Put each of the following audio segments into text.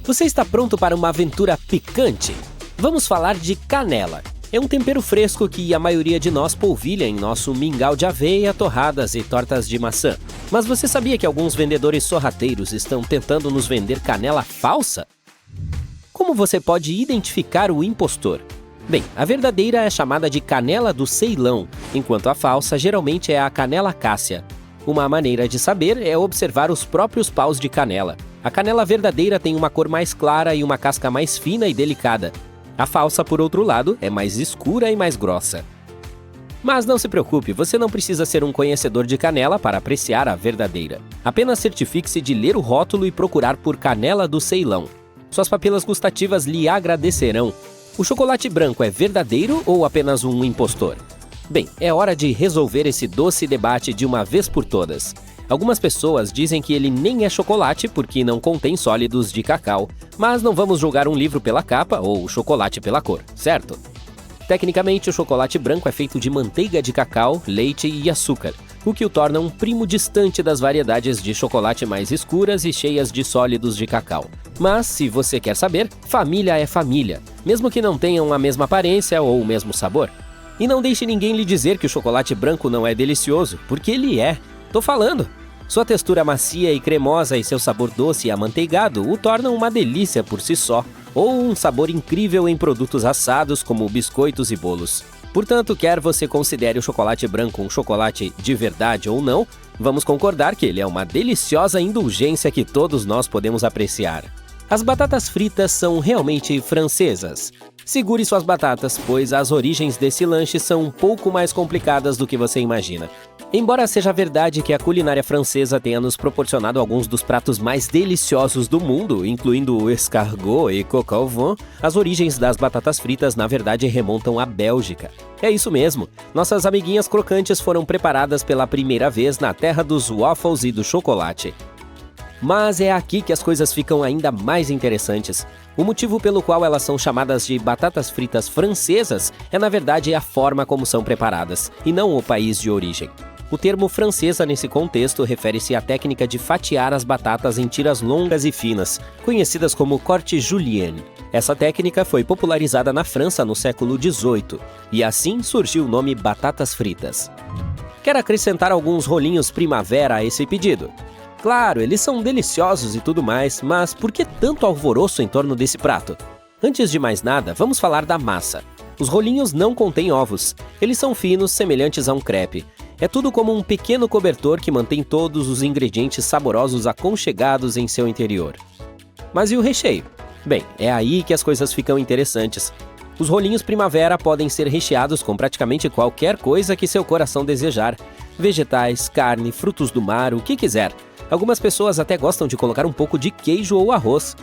Você está pronto para uma aventura picante? Vamos falar de canela. É um tempero fresco que a maioria de nós polvilha em nosso mingau de aveia, torradas e tortas de maçã. Mas você sabia que alguns vendedores sorrateiros estão tentando nos vender canela falsa? Como você pode identificar o impostor? Bem, a verdadeira é chamada de canela do Ceilão, enquanto a falsa geralmente é a canela cássia. Uma maneira de saber é observar os próprios paus de canela. A canela verdadeira tem uma cor mais clara e uma casca mais fina e delicada. A falsa, por outro lado, é mais escura e mais grossa. Mas não se preocupe, você não precisa ser um conhecedor de canela para apreciar a verdadeira. Apenas certifique-se de ler o rótulo e procurar por canela do Ceilão. Suas papilas gustativas lhe agradecerão. O chocolate branco é verdadeiro ou apenas um impostor? Bem, é hora de resolver esse doce debate de uma vez por todas. Algumas pessoas dizem que ele nem é chocolate porque não contém sólidos de cacau, mas não vamos julgar um livro pela capa ou o chocolate pela cor, certo? Tecnicamente, o chocolate branco é feito de manteiga de cacau, leite e açúcar, o que o torna um primo distante das variedades de chocolate mais escuras e cheias de sólidos de cacau. Mas, se você quer saber, família é família, mesmo que não tenham a mesma aparência ou o mesmo sabor. E não deixe ninguém lhe dizer que o chocolate branco não é delicioso, porque ele é. Tô falando! Sua textura macia e cremosa e seu sabor doce e amanteigado o tornam uma delícia por si só, ou um sabor incrível em produtos assados como biscoitos e bolos. Portanto, quer você considere o chocolate branco um chocolate de verdade ou não, vamos concordar que ele é uma deliciosa indulgência que todos nós podemos apreciar. As batatas fritas são realmente francesas. Segure suas batatas, pois as origens desse lanche são um pouco mais complicadas do que você imagina. Embora seja verdade que a culinária francesa tenha nos proporcionado alguns dos pratos mais deliciosos do mundo, incluindo o escargot e coq au vin, as origens das batatas fritas na verdade remontam à Bélgica. É isso mesmo, nossas amiguinhas crocantes foram preparadas pela primeira vez na terra dos waffles e do chocolate. Mas é aqui que as coisas ficam ainda mais interessantes. O motivo pelo qual elas são chamadas de batatas fritas francesas é na verdade a forma como são preparadas, e não o país de origem. O termo francesa nesse contexto refere-se à técnica de fatiar as batatas em tiras longas e finas, conhecidas como corte julienne. Essa técnica foi popularizada na França no século XVIII, e assim surgiu o nome batatas fritas. Quer acrescentar alguns rolinhos primavera a esse pedido? Claro, eles são deliciosos e tudo mais, mas por que tanto alvoroço em torno desse prato? Antes de mais nada, vamos falar da massa. Os rolinhos não contêm ovos. Eles são finos, semelhantes a um crepe. É tudo como um pequeno cobertor que mantém todos os ingredientes saborosos aconchegados em seu interior. Mas e o recheio? Bem, é aí que as coisas ficam interessantes. Os rolinhos primavera podem ser recheados com praticamente qualquer coisa que seu coração desejar. Vegetais, carne, frutos do mar, o que quiser. Algumas pessoas até gostam de colocar um pouco de queijo ou arroz.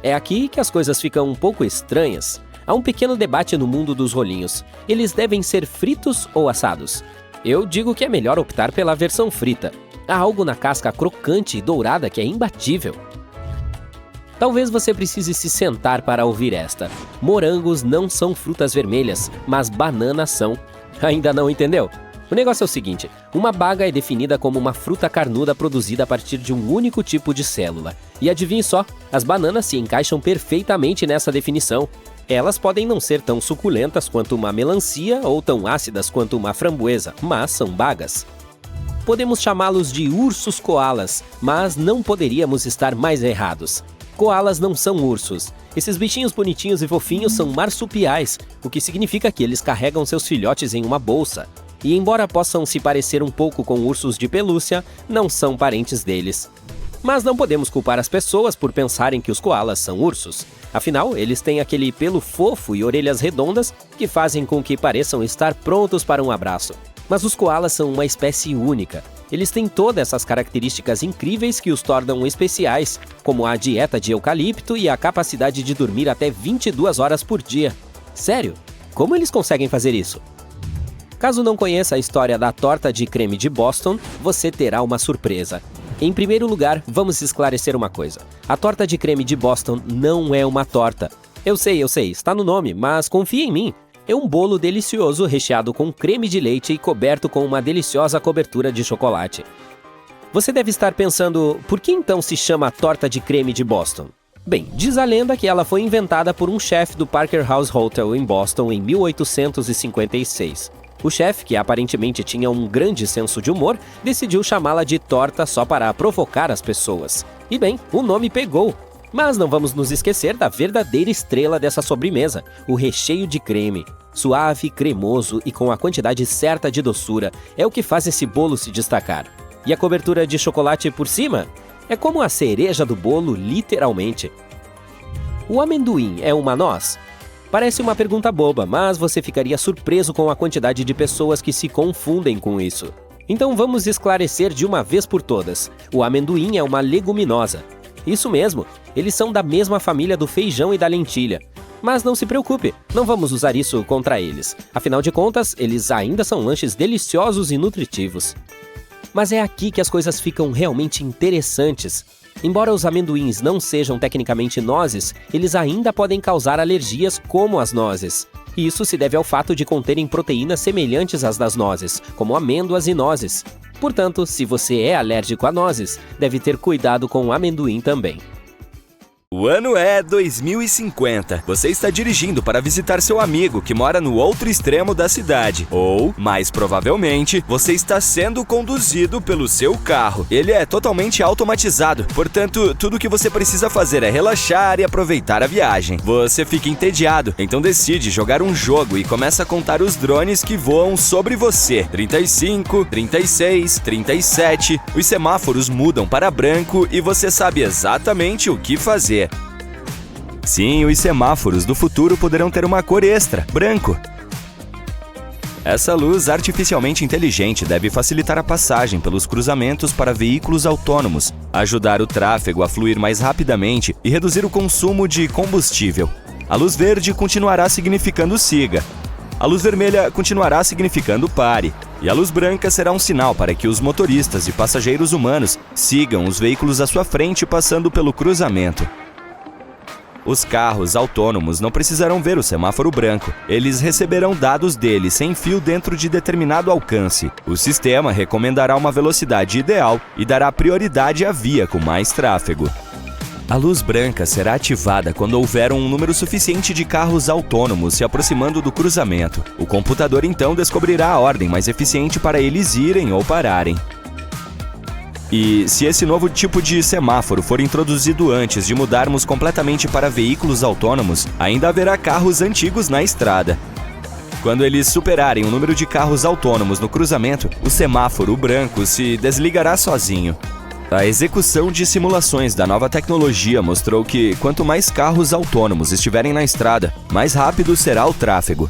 É aqui que as coisas ficam um pouco estranhas. Há um pequeno debate no mundo dos rolinhos. Eles devem ser fritos ou assados? Eu digo que é melhor optar pela versão frita. Há algo na casca crocante e dourada que é imbatível. Talvez você precise se sentar para ouvir esta. Morangos não são frutas vermelhas, mas bananas são. Ainda não entendeu? O negócio é o seguinte, uma baga é definida como uma fruta carnuda produzida a partir de um único tipo de célula. E adivinhe só, as bananas se encaixam perfeitamente nessa definição. Elas podem não ser tão suculentas quanto uma melancia ou tão ácidas quanto uma framboesa, mas são bagas. Podemos chamá-los de ursos koalas, mas não poderíamos estar mais errados. Koalas não são ursos. Esses bichinhos bonitinhos e fofinhos são marsupiais, o que significa que eles carregam seus filhotes em uma bolsa. E embora possam se parecer um pouco com ursos de pelúcia, não são parentes deles. Mas não podemos culpar as pessoas por pensarem que os koalas são ursos. Afinal, eles têm aquele pelo fofo e orelhas redondas que fazem com que pareçam estar prontos para um abraço. Mas os koalas são uma espécie única. Eles têm todas essas características incríveis que os tornam especiais, como a dieta de eucalipto e a capacidade de dormir até 22 horas por dia. Sério? Como eles conseguem fazer isso? Caso não conheça a história da torta de creme de Boston, você terá uma surpresa. Em primeiro lugar, vamos esclarecer uma coisa. A torta de creme de Boston não é uma torta. Eu sei, está no nome, mas confia em mim. É um bolo delicioso recheado com creme de leite e coberto com uma deliciosa cobertura de chocolate. Você deve estar pensando, por que então se chama torta de creme de Boston? Bem, diz a lenda que ela foi inventada por um chefe do Parker House Hotel em Boston em 1856. O chefe, que aparentemente tinha um grande senso de humor, decidiu chamá-la de torta só para provocar as pessoas. E bem, o nome pegou. Mas não vamos nos esquecer da verdadeira estrela dessa sobremesa, o recheio de creme. Suave, cremoso e com a quantidade certa de doçura é o que faz esse bolo se destacar. E a cobertura de chocolate por cima? É como a cereja do bolo, literalmente. O amendoim é uma noz? Parece uma pergunta boba, mas você ficaria surpreso com a quantidade de pessoas que se confundem com isso. Então vamos esclarecer de uma vez por todas. O amendoim é uma leguminosa. Isso mesmo, eles são da mesma família do feijão e da lentilha. Mas não se preocupe, não vamos usar isso contra eles. Afinal de contas, eles ainda são lanches deliciosos e nutritivos. Mas é aqui que as coisas ficam realmente interessantes. Embora os amendoins não sejam tecnicamente nozes, eles ainda podem causar alergias como as nozes. E isso se deve ao fato de conterem proteínas semelhantes às das nozes, como amêndoas e nozes. Portanto, se você é alérgico a nozes, deve ter cuidado com o amendoim também. O ano é 2050. Você está dirigindo para visitar seu amigo que mora no outro extremo da cidade. Ou, mais provavelmente, você está sendo conduzido pelo seu carro. Ele é totalmente automatizado, portanto, tudo o que você precisa fazer é relaxar e aproveitar a viagem. Você fica entediado, então decide jogar um jogo e começa a contar os drones que voam sobre você. 35, 36, 37. Os semáforos mudam para branco e você sabe exatamente o que fazer. Sim, os semáforos do futuro poderão ter uma cor extra, branco. Essa luz artificialmente inteligente deve facilitar a passagem pelos cruzamentos para veículos autônomos, ajudar o tráfego a fluir mais rapidamente e reduzir o consumo de combustível. A luz verde continuará significando siga. A luz vermelha continuará significando pare. E a luz branca será um sinal para que os motoristas e passageiros humanos sigam os veículos à sua frente passando pelo cruzamento. Os carros autônomos não precisarão ver o semáforo branco. Eles receberão dados dele sem fio dentro de determinado alcance. O sistema recomendará uma velocidade ideal e dará prioridade à via com mais tráfego. A luz branca será ativada quando houver um número suficiente de carros autônomos se aproximando do cruzamento. O computador então descobrirá a ordem mais eficiente para eles irem ou pararem. E se esse novo tipo de semáforo for introduzido antes de mudarmos completamente para veículos autônomos, ainda haverá carros antigos na estrada. Quando eles superarem o número de carros autônomos no cruzamento, o semáforo branco se desligará sozinho. A execução de simulações da nova tecnologia mostrou que, quanto mais carros autônomos estiverem na estrada, mais rápido será o tráfego.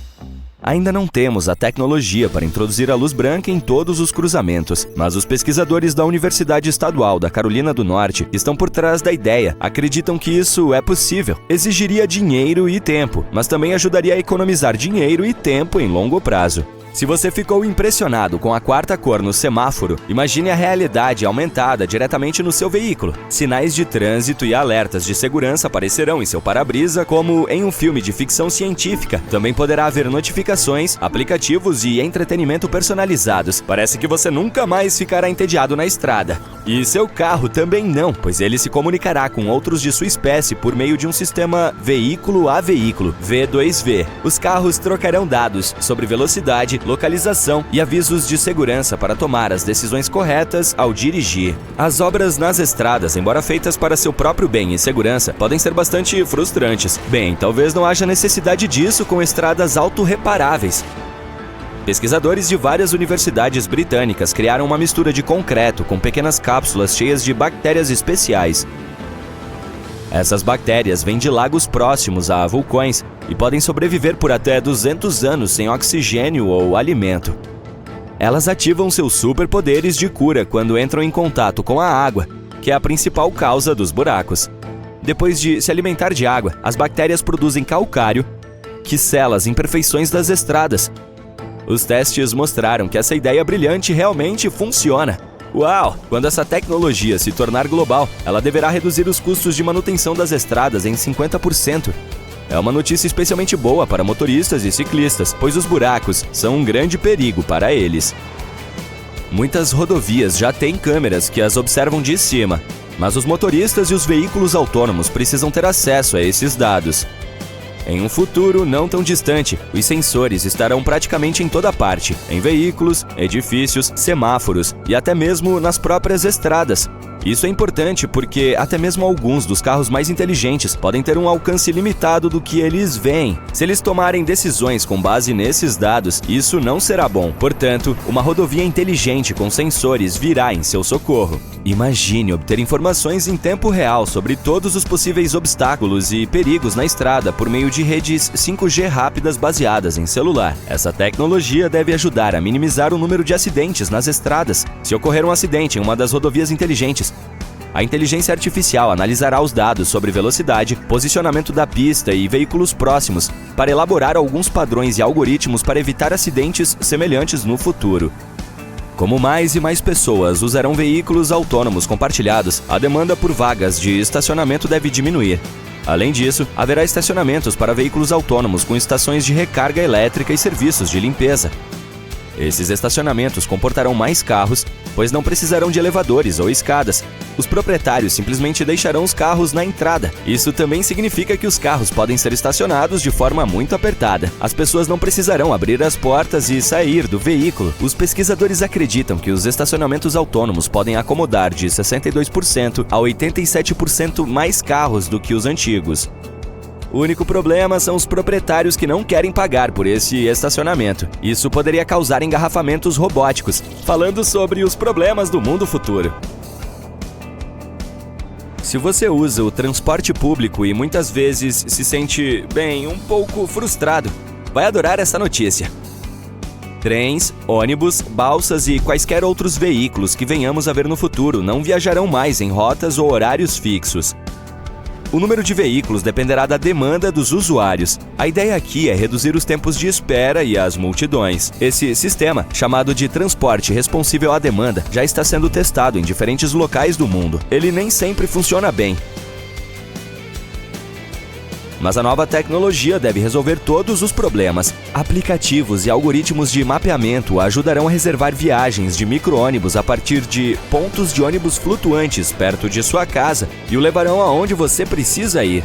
Ainda não temos a tecnologia para introduzir a luz branca em todos os cruzamentos, mas os pesquisadores da Universidade Estadual da Carolina do Norte estão por trás da ideia, acreditam que isso é possível. Exigiria dinheiro e tempo, mas também ajudaria a economizar dinheiro e tempo em longo prazo. Se você ficou impressionado com a quarta cor no semáforo, imagine a realidade aumentada diretamente no seu veículo. Sinais de trânsito e alertas de segurança aparecerão em seu para-brisa como em um filme de ficção científica. Também poderá haver notificações, aplicativos e entretenimento personalizados. Parece que você nunca mais ficará entediado na estrada. E seu carro também não, pois ele se comunicará com outros de sua espécie por meio de um sistema veículo a veículo, V2V. Os carros trocarão dados sobre velocidade, localização e avisos de segurança para tomar as decisões corretas ao dirigir. As obras nas estradas, embora feitas para seu próprio bem e segurança, podem ser bastante frustrantes. Bem, talvez não haja necessidade disso com estradas autorreparáveis. Pesquisadores de várias universidades britânicas criaram uma mistura de concreto com pequenas cápsulas cheias de bactérias especiais. Essas bactérias vêm de lagos próximos a vulcões e podem sobreviver por até 200 anos sem oxigênio ou alimento. Elas ativam seus superpoderes de cura quando entram em contato com a água, que é a principal causa dos buracos. Depois de se alimentar de água, as bactérias produzem calcário, que sela as imperfeições das estradas. Os testes mostraram que essa ideia brilhante realmente funciona. Uau! Quando essa tecnologia se tornar global, ela deverá reduzir os custos de manutenção das estradas em 50%. É uma notícia especialmente boa para motoristas e ciclistas, pois os buracos são um grande perigo para eles. Muitas rodovias já têm câmeras que as observam de cima. Mas os motoristas e os veículos autônomos precisam ter acesso a esses dados. Em um futuro não tão distante, os sensores estarão praticamente em toda parte, em veículos, edifícios, semáforos e até mesmo nas próprias estradas. Isso é importante porque até mesmo alguns dos carros mais inteligentes podem ter um alcance limitado do que eles veem. Se eles tomarem decisões com base nesses dados, isso não será bom. Portanto, uma rodovia inteligente com sensores virá em seu socorro. Imagine obter informações em tempo real sobre todos os possíveis obstáculos e perigos na estrada por meio de redes 5G rápidas baseadas em celular. Essa tecnologia deve ajudar a minimizar o número de acidentes nas estradas. Se ocorrer um acidente em uma das rodovias inteligentes, a inteligência artificial analisará os dados sobre velocidade, posicionamento da pista e veículos próximos para elaborar alguns padrões e algoritmos para evitar acidentes semelhantes no futuro. Como mais e mais pessoas usarão veículos autônomos compartilhados, a demanda por vagas de estacionamento deve diminuir. Além disso, haverá estacionamentos para veículos autônomos com estações de recarga elétrica e serviços de limpeza. Esses estacionamentos comportarão mais carros, pois não precisarão de elevadores ou escadas. Os proprietários simplesmente deixarão os carros na entrada. Isso também significa que os carros podem ser estacionados de forma muito apertada. As pessoas não precisarão abrir as portas e sair do veículo. Os pesquisadores acreditam que os estacionamentos autônomos podem acomodar de 62% a 87% mais carros do que os antigos. O único problema são os proprietários que não querem pagar por esse estacionamento. Isso poderia causar engarrafamentos robóticos, falando sobre os problemas do mundo futuro. Se você usa o transporte público e muitas vezes se sente, um pouco frustrado, vai adorar essa notícia. Trens, ônibus, balsas e quaisquer outros veículos que venhamos a ver no futuro não viajarão mais em rotas ou horários fixos. O número de veículos dependerá da demanda dos usuários. A ideia aqui é reduzir os tempos de espera e as multidões. Esse sistema, chamado de transporte responsível à demanda, já está sendo testado em diferentes locais do mundo. Ele nem sempre funciona bem. Mas a nova tecnologia deve resolver todos os problemas. Aplicativos e algoritmos de mapeamento ajudarão a reservar viagens de micro-ônibus a partir de pontos de ônibus flutuantes perto de sua casa e o levarão aonde você precisa ir.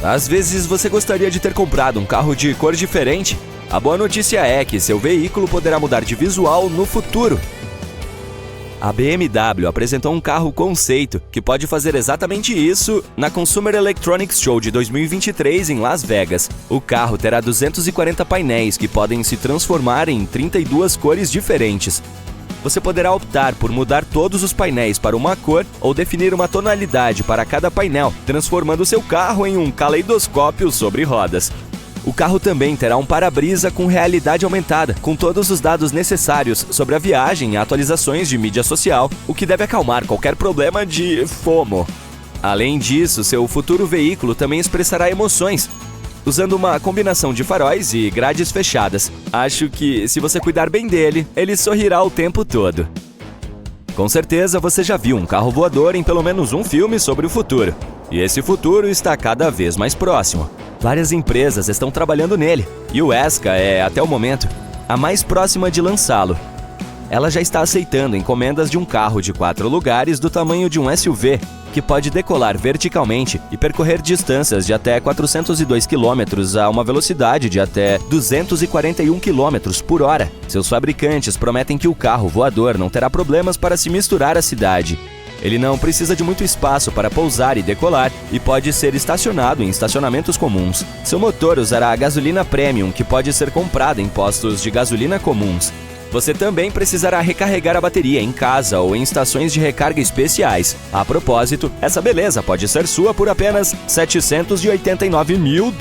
Às vezes você gostaria de ter comprado um carro de cor diferente? A boa notícia é que seu veículo poderá mudar de visual no futuro. A BMW apresentou um carro conceito que pode fazer exatamente isso na Consumer Electronics Show de 2023 em Las Vegas. O carro terá 240 painéis que podem se transformar em 32 cores diferentes. Você poderá optar por mudar todos os painéis para uma cor ou definir uma tonalidade para cada painel, transformando seu carro em um caleidoscópio sobre rodas. O carro também terá um para-brisa com realidade aumentada, com todos os dados necessários sobre a viagem e atualizações de mídia social, o que deve acalmar qualquer problema de FOMO. Além disso, seu futuro veículo também expressará emoções, usando uma combinação de faróis e grades fechadas. Acho que, se você cuidar bem dele, ele sorrirá o tempo todo. Com certeza você já viu um carro voador em pelo menos um filme sobre o futuro. E esse futuro está cada vez mais próximo. Várias empresas estão trabalhando nele, e o Esca é, até o momento, a mais próxima de lançá-lo. Ela já está aceitando encomendas de um carro de 4 lugares do tamanho de um SUV, que pode decolar verticalmente e percorrer distâncias de até 402 km a uma velocidade de até 241 km por hora. Seus fabricantes prometem que o carro voador não terá problemas para se misturar à cidade. Ele não precisa de muito espaço para pousar e decolar e pode ser estacionado em estacionamentos comuns. Seu motor usará a gasolina premium, que pode ser comprada em postos de gasolina comuns. Você também precisará recarregar a bateria em casa ou em estações de recarga especiais. A propósito, essa beleza pode ser sua por apenas $789 mil.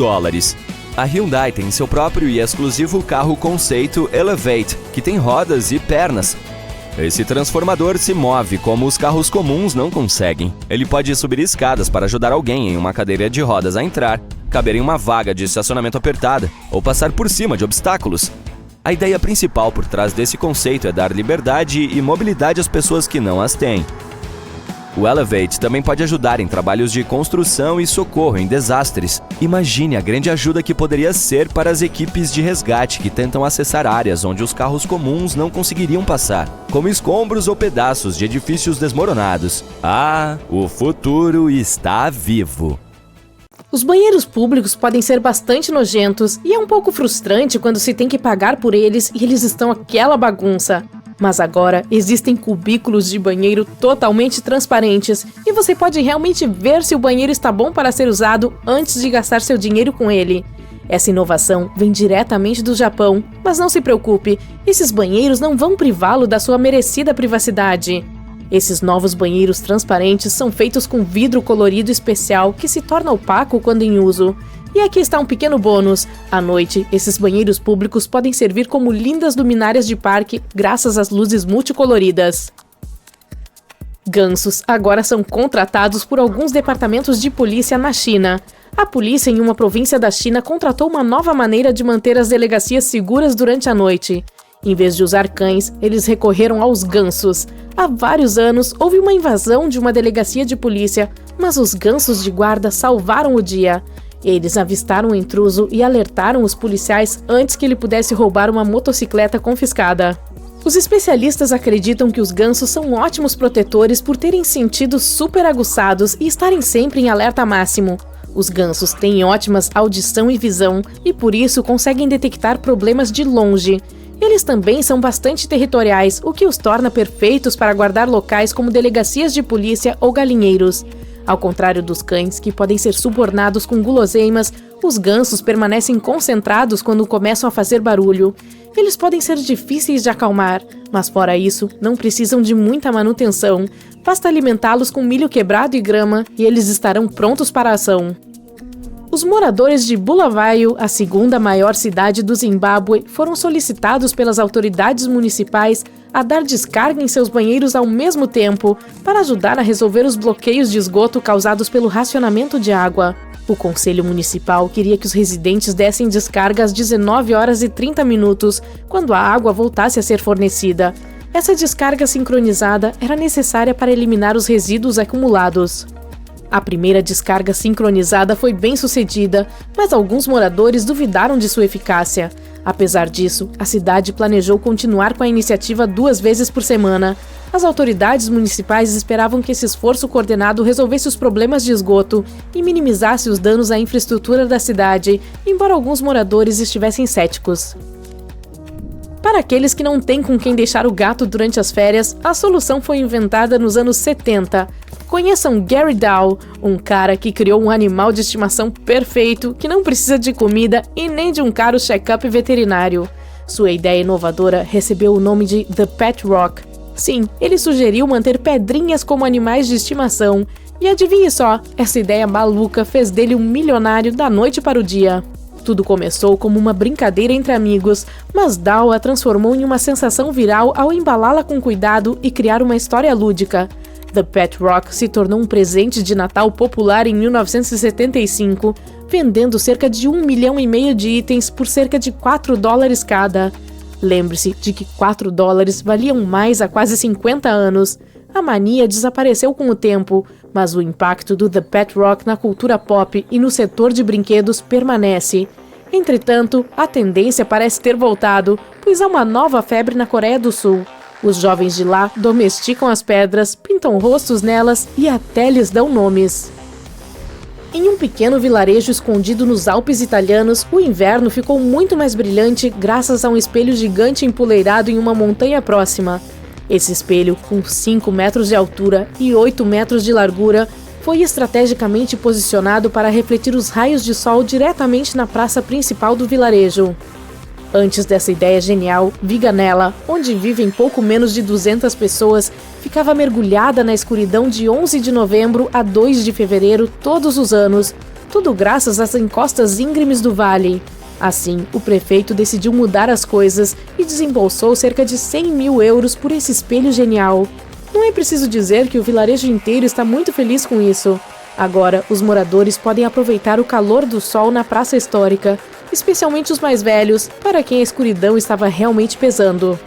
A Hyundai tem seu próprio e exclusivo carro conceito Elevate, que tem rodas e pernas. Esse transformador se move como os carros comuns não conseguem. Ele pode subir escadas para ajudar alguém em uma cadeira de rodas a entrar, caber em uma vaga de estacionamento apertada ou passar por cima de obstáculos. A ideia principal por trás desse conceito é dar liberdade e mobilidade às pessoas que não as têm. O Elevate também pode ajudar em trabalhos de construção e socorro em desastres. Imagine a grande ajuda que poderia ser para as equipes de resgate que tentam acessar áreas onde os carros comuns não conseguiriam passar, como escombros ou pedaços de edifícios desmoronados. Ah, o futuro está vivo! Os banheiros públicos podem ser bastante nojentos e é um pouco frustrante quando se tem que pagar por eles e eles estão aquela bagunça. Mas agora existem cubículos de banheiro totalmente transparentes e você pode realmente ver se o banheiro está bom para ser usado antes de gastar seu dinheiro com ele. Essa inovação vem diretamente do Japão, mas não se preocupe, esses banheiros não vão privá-lo da sua merecida privacidade. Esses novos banheiros transparentes são feitos com vidro colorido especial que se torna opaco quando em uso. E aqui está um pequeno bônus. À noite, esses banheiros públicos podem servir como lindas luminárias de parque graças às luzes multicoloridas. Gansos agora são contratados por alguns departamentos de polícia na China. A polícia em uma província da China contratou uma nova maneira de manter as delegacias seguras durante a noite. Em vez de usar cães, eles recorreram aos gansos. Há vários anos, houve uma invasão de uma delegacia de polícia, mas os gansos de guarda salvaram o dia. Eles avistaram o intruso e alertaram os policiais antes que ele pudesse roubar uma motocicleta confiscada. Os especialistas acreditam que os gansos são ótimos protetores por terem sentidos super aguçados e estarem sempre em alerta máximo. Os gansos têm ótimas audição e visão e por isso conseguem detectar problemas de longe. Eles também são bastante territoriais, o que os torna perfeitos para guardar locais como delegacias de polícia ou galinheiros. Ao contrário dos cães, que podem ser subornados com guloseimas, os gansos permanecem concentrados quando começam a fazer barulho. Eles podem ser difíceis de acalmar, mas fora isso, não precisam de muita manutenção. Basta alimentá-los com milho quebrado e grama e eles estarão prontos para a ação. Os moradores de Bulawayo, a segunda maior cidade do Zimbábue, foram solicitados pelas autoridades municipais a dar descarga em seus banheiros ao mesmo tempo para ajudar a resolver os bloqueios de esgoto causados pelo racionamento de água. O Conselho Municipal queria que os residentes dessem descarga às 19 horas e 30 minutos, quando a água voltasse a ser fornecida. Essa descarga sincronizada era necessária para eliminar os resíduos acumulados. A primeira descarga sincronizada foi bem sucedida, mas alguns moradores duvidaram de sua eficácia. Apesar disso, a cidade planejou continuar com a iniciativa 2 vezes por semana. As autoridades municipais esperavam que esse esforço coordenado resolvesse os problemas de esgoto e minimizasse os danos à infraestrutura da cidade, embora alguns moradores estivessem céticos. Para aqueles que não têm com quem deixar o gato durante as férias, a solução foi inventada nos anos 70. Conheçam Gary Dow, um cara que criou um animal de estimação perfeito que não precisa de comida e nem de um caro check-up veterinário. Sua ideia inovadora recebeu o nome de The Pet Rock. Sim, ele sugeriu manter pedrinhas como animais de estimação. E adivinhe só, essa ideia maluca fez dele um milionário da noite para o dia. Tudo começou como uma brincadeira entre amigos, mas Dow a transformou em uma sensação viral ao embalá-la com cuidado e criar uma história lúdica. The Pet Rock se tornou um presente de Natal popular em 1975, vendendo cerca de 1,5 milhão de itens por cerca de $4 cada. Lembre-se de que $4 valiam mais há quase 50 anos. A mania desapareceu com o tempo, mas o impacto do The Pet Rock na cultura pop e no setor de brinquedos permanece. Entretanto, a tendência parece ter voltado, pois há uma nova febre na Coreia do Sul. Os jovens de lá domesticam as pedras, pintam rostos nelas e até lhes dão nomes. Em um pequeno vilarejo escondido nos Alpes italianos, o inverno ficou muito mais brilhante graças a um espelho gigante empoleirado em uma montanha próxima. Esse espelho, com 5 metros de altura e 8 metros de largura, foi estrategicamente posicionado para refletir os raios de sol diretamente na praça principal do vilarejo. Antes dessa ideia genial, Viganella, onde vivem pouco menos de 200 pessoas, ficava mergulhada na escuridão de 11 de novembro a 2 de fevereiro todos os anos, tudo graças às encostas íngremes do vale. Assim, o prefeito decidiu mudar as coisas e desembolsou cerca de 100 mil euros por esse espelho genial. Não é preciso dizer que o vilarejo inteiro está muito feliz com isso. Agora, os moradores podem aproveitar o calor do sol na praça histórica, especialmente os mais velhos, para quem a escuridão estava realmente pesando.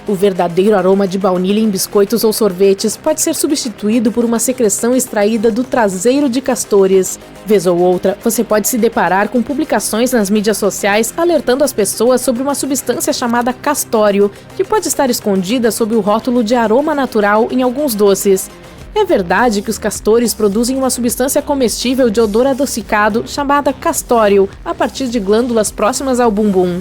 O verdadeiro aroma de baunilha em biscoitos ou sorvetes pode ser substituído por uma secreção extraída do traseiro de castores. Vez ou outra, você pode se deparar com publicações nas mídias sociais alertando as pessoas sobre uma substância chamada castório, que pode estar escondida sob o rótulo de aroma natural em alguns doces. É verdade que os castores produzem uma substância comestível de odor adocicado chamada castório, a partir de glândulas próximas ao bumbum.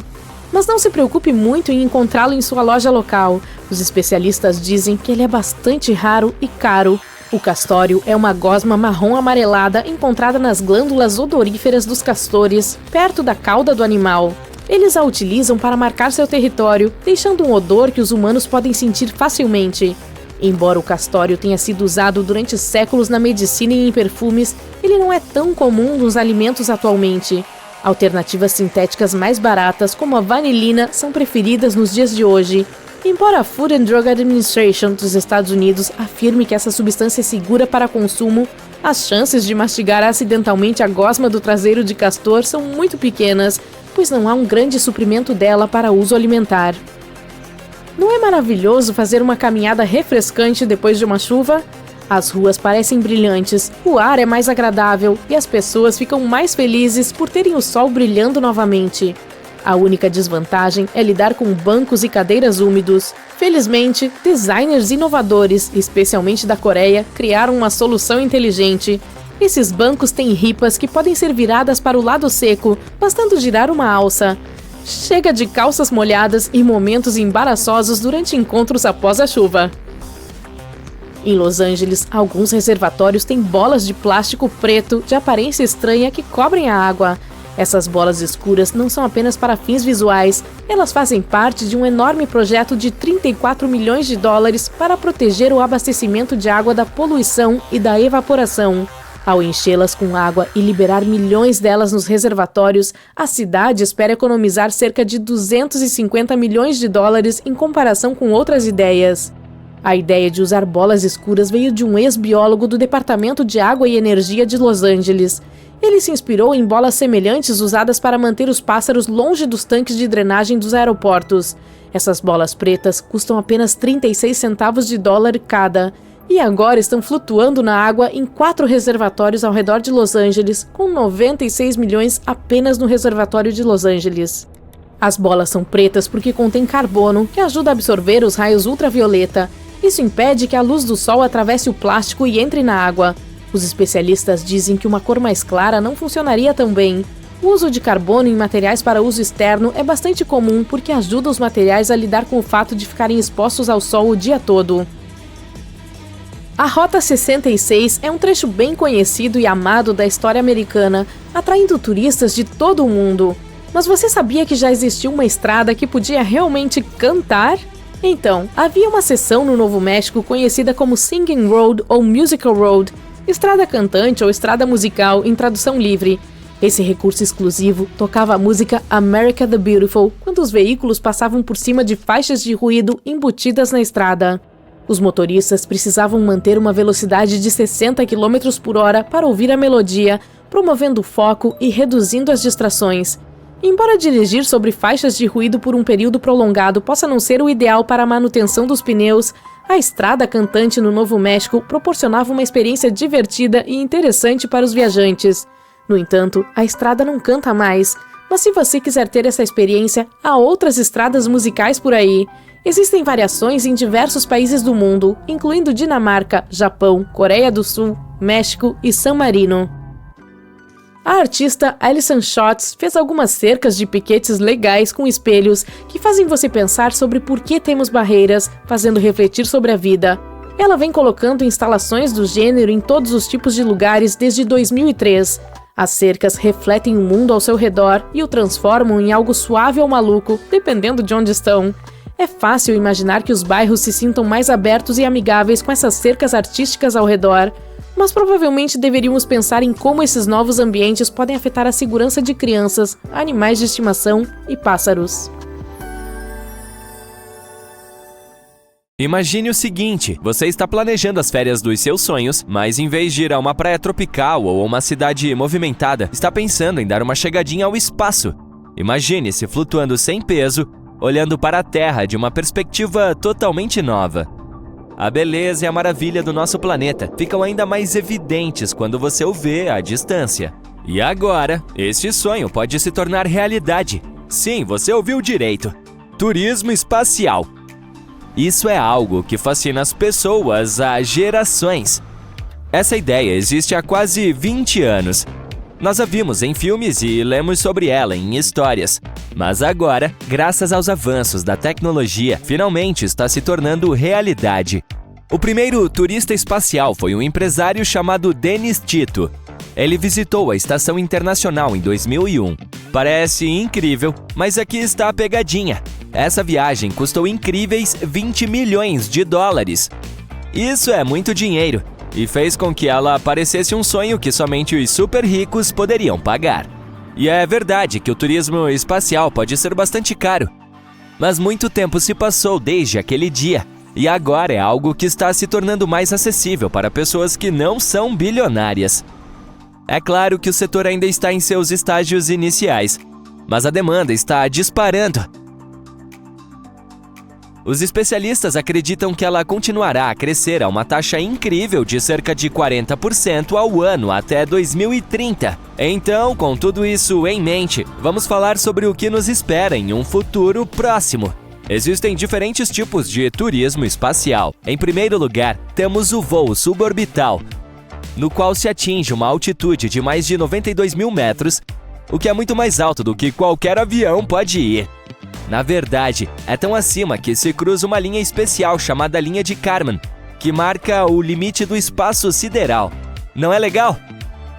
Mas não se preocupe muito em encontrá-lo em sua loja local. Os especialistas dizem que ele é bastante raro e caro. O castório é uma gosma marrom amarelada encontrada nas glândulas odoríferas dos castores, perto da cauda do animal. Eles a utilizam para marcar seu território, deixando um odor que os humanos podem sentir facilmente. Embora o castório tenha sido usado durante séculos na medicina e em perfumes, ele não é tão comum nos alimentos atualmente. Alternativas sintéticas mais baratas, como a vanilina, são preferidas nos dias de hoje. Embora a Food and Drug Administration dos Estados Unidos afirme que essa substância é segura para consumo, as chances de mastigar acidentalmente a gosma do traseiro de castor são muito pequenas, pois não há um grande suprimento dela para uso alimentar. Não é maravilhoso fazer uma caminhada refrescante depois de uma chuva? As ruas parecem brilhantes, o ar é mais agradável e as pessoas ficam mais felizes por terem o sol brilhando novamente. A única desvantagem é lidar com bancos e cadeiras úmidos. Felizmente, designers inovadores, especialmente da Coreia, criaram uma solução inteligente. Esses bancos têm ripas que podem ser viradas para o lado seco, bastando girar uma alça. Chega de calças molhadas e momentos embaraçosos durante encontros após a chuva. Em Los Angeles, alguns reservatórios têm bolas de plástico preto de aparência estranha que cobrem a água. Essas bolas escuras não são apenas para fins visuais, elas fazem parte de um enorme projeto de 34 milhões de dólares para proteger o abastecimento de água da poluição e da evaporação. Ao enchê-las com água e liberar milhões delas nos reservatórios, a cidade espera economizar cerca de 250 milhões de dólares em comparação com outras ideias. A ideia de usar bolas escuras veio de um ex-biólogo do Departamento de Água e Energia de Los Angeles. Ele se inspirou em bolas semelhantes usadas para manter os pássaros longe dos tanques de drenagem dos aeroportos. Essas bolas pretas custam apenas 36 centavos de dólar cada. E agora estão flutuando na água em 4 reservatórios ao redor de Los Angeles, com 96 milhões apenas no reservatório de Los Angeles. As bolas são pretas porque contêm carbono, que ajuda a absorver os raios ultravioleta. Isso impede que a luz do sol atravesse o plástico e entre na água. Os especialistas dizem que uma cor mais clara não funcionaria tão bem. O uso de carbono em materiais para uso externo é bastante comum porque ajuda os materiais a lidar com o fato de ficarem expostos ao sol o dia todo. A Rota 66 é um trecho bem conhecido e amado da história americana, atraindo turistas de todo o mundo. Mas você sabia que já existia uma estrada que podia realmente cantar? Então, havia uma seção no Novo México conhecida como Singing Road ou Musical Road, estrada cantante ou estrada musical em tradução livre. Esse recurso exclusivo tocava a música America the Beautiful quando os veículos passavam por cima de faixas de ruído embutidas na estrada. Os motoristas precisavam manter uma velocidade de 60 km por hora para ouvir a melodia, promovendo o foco e reduzindo as distrações. Embora dirigir sobre faixas de ruído por um período prolongado possa não ser o ideal para a manutenção dos pneus, a estrada cantante no Novo México proporcionava uma experiência divertida e interessante para os viajantes. No entanto, a estrada não canta mais, mas se você quiser ter essa experiência, há outras estradas musicais por aí. Existem variações em diversos países do mundo, incluindo Dinamarca, Japão, Coreia do Sul, México e San Marino. A artista Alison Schotts fez algumas cercas de piquetes legais com espelhos que fazem você pensar sobre por que temos barreiras, fazendo refletir sobre a vida. Ela vem colocando instalações do gênero em todos os tipos de lugares desde 2003. As cercas refletem o mundo ao seu redor e o transformam em algo suave ou maluco, dependendo de onde estão. É fácil imaginar que os bairros se sintam mais abertos e amigáveis com essas cercas artísticas ao redor, mas provavelmente deveríamos pensar em como esses novos ambientes podem afetar a segurança de crianças, animais de estimação e pássaros. Imagine o seguinte, você está planejando as férias dos seus sonhos, mas em vez de ir a uma praia tropical ou uma cidade movimentada, está pensando em dar uma chegadinha ao espaço. Imagine-se flutuando sem peso, olhando para a Terra de uma perspectiva totalmente nova. A beleza e a maravilha do nosso planeta ficam ainda mais evidentes quando você o vê à distância. E agora, este sonho pode se tornar realidade. Sim, você ouviu direito. Turismo espacial. Isso é algo que fascina as pessoas há gerações. Essa ideia existe há quase 20 anos. Nós a vimos em filmes e lemos sobre ela em histórias. Mas agora, graças aos avanços da tecnologia, finalmente está se tornando realidade. O primeiro turista espacial foi um empresário chamado Dennis Tito. Ele visitou a Estação Internacional em 2001. Parece incrível, mas aqui está a pegadinha. Essa viagem custou incríveis 20 milhões de dólares. Isso é muito dinheiro e fez com que ela parecesse um sonho que somente os super ricos poderiam pagar. E é verdade que o turismo espacial pode ser bastante caro. Mas muito tempo se passou desde aquele dia, e agora é algo que está se tornando mais acessível para pessoas que não são bilionárias. É claro que o setor ainda está em seus estágios iniciais, mas a demanda está disparando. Os especialistas acreditam que ela continuará a crescer a uma taxa incrível de cerca de 40% ao ano até 2030. Então, com tudo isso em mente, vamos falar sobre o que nos espera em um futuro próximo. Existem diferentes tipos de turismo espacial. Em primeiro lugar, temos o voo suborbital, no qual se atinge uma altitude de mais de 92 mil metros, o que é muito mais alto do que qualquer avião pode ir. Na verdade, é tão acima que se cruza uma linha especial chamada linha de Kármán, que marca o limite do espaço sideral. Não é legal?